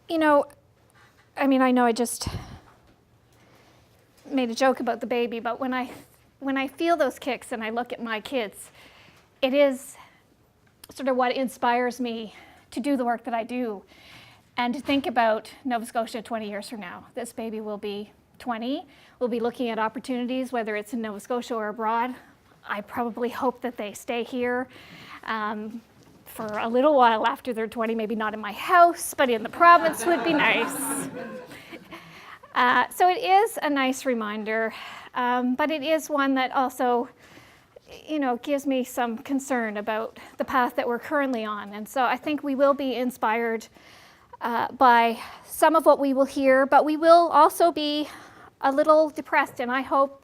You know, I mean, I know I just made a joke about the baby, but when I feel those kicks and I look at my kids, it is sort of what inspires me to do the work that I do and to think about Nova Scotia 20 years from now. This baby will be 20. We'll be looking at opportunities, whether it's in Nova Scotia or abroad. I probably hope that they stay here for a little while after they're 20, maybe not in my house, but in the province would be nice. So it is a nice reminder, but it is one that also, you know, gives me some concern about the path that we're currently on. And so I think we will be inspired by some of what we will hear, but we will also be a little depressed, and I hope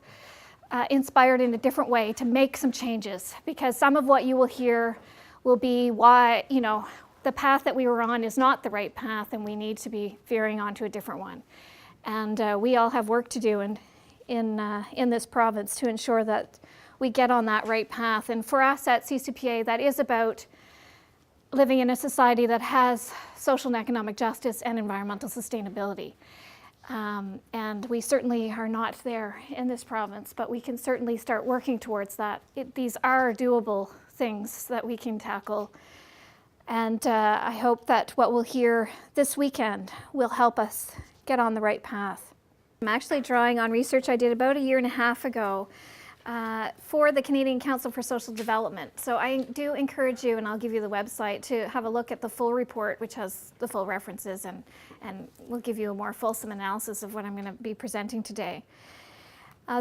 inspired in a different way to make some changes, because some of what you will hear will be why, you know, the path that we were on is not the right path and we need to be veering onto a different one. And we all have work to do in this province to ensure that we get on that right path. And for us at CCPA, that is about living in a society that has social and economic justice and environmental sustainability. And we certainly are not there in this province, but we can certainly start working towards that. These are doable things that we can tackle. And I hope that what we'll hear this weekend will help us get on the right path. I'm actually drawing on research I did about 1.5 years ago for the Canadian Council for Social Development. So I do encourage you, and I'll give you the website, to have a look at the full report, which has the full references and will give you a more fulsome analysis of what I'm going to be presenting today.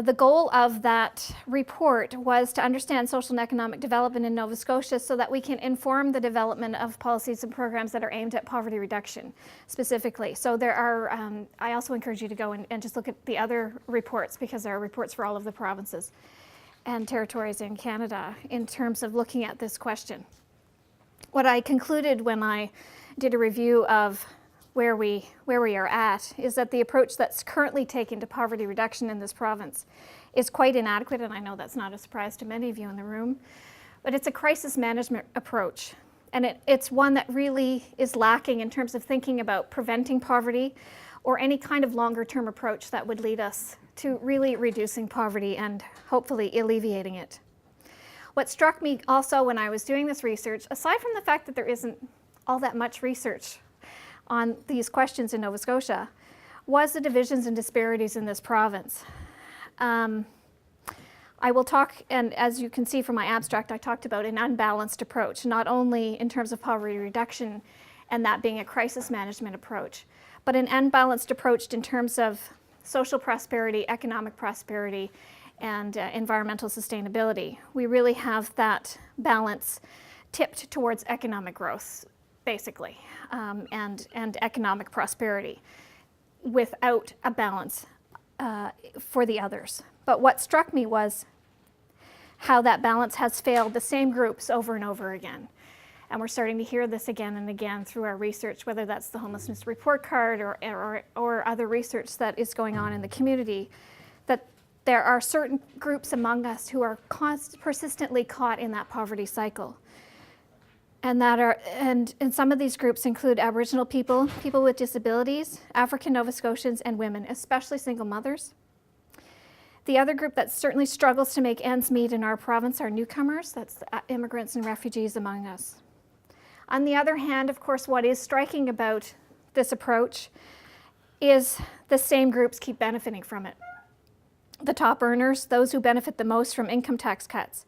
The goal of that report was to understand social and economic development in Nova Scotia so that we can inform the development of policies and programs that are aimed at poverty reduction specifically. So there are, I also encourage you to go and just look at the other reports, because there are reports for all of the provinces and territories in Canada in terms of looking at this question. What I concluded when I did a review of where we are at is that the approach that's currently taken to poverty reduction in this province is quite inadequate, and I know that's not a surprise to many of you in the room, but it's a crisis management approach, and it's one that really is lacking in terms of thinking about preventing poverty or any kind of longer term approach that would lead us to really reducing poverty and hopefully alleviating it. What struck me also when I was doing this research, aside from the fact that there isn't all that much research on these questions in Nova Scotia, was the divisions and disparities in this province. I will talk, and as you can see from my abstract, I talked about an unbalanced approach, not only in terms of poverty reduction and that being a crisis management approach, but an unbalanced approach in terms of social prosperity, economic prosperity, and environmental sustainability. We really have that balance tipped towards economic growth, basically, and economic prosperity without a balance for the others. But what struck me was how that balance has failed the same groups over and over again. And we're starting to hear this again and again through our research, whether that's the homelessness report card or other research that is going on in the community, that there are certain groups among us who are persistently caught in that poverty cycle. And some of these groups include Aboriginal people, people with disabilities, African Nova Scotians, and women, especially single mothers. The other group that certainly struggles to make ends meet in our province are newcomers, that's immigrants and refugees among us. On the other hand, of course, what is striking about this approach is the same groups keep benefiting from it. The top earners, those who benefit the most from income tax cuts.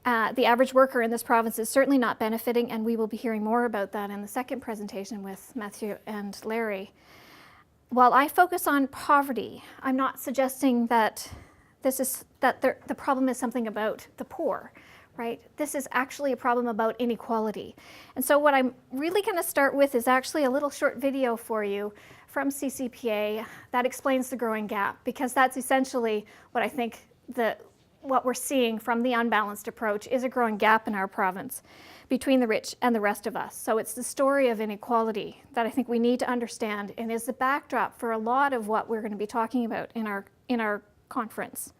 The average worker in this province is certainly not benefiting, and we will be hearing more about that in the second presentation with Matthew and Larry. While I focus on poverty, I'm not suggesting that the problem is something about the poor, right? This is actually a problem about inequality. And so what I'm really going to start with is actually a little short video for you from CCPA that explains the growing gap, because that's essentially what I think what we're seeing from the unbalanced approach is a growing gap in our province between the rich and the rest of us. So it's the story of inequality that I think we need to understand, and is the backdrop for a lot of what we're going to be talking about in our conference.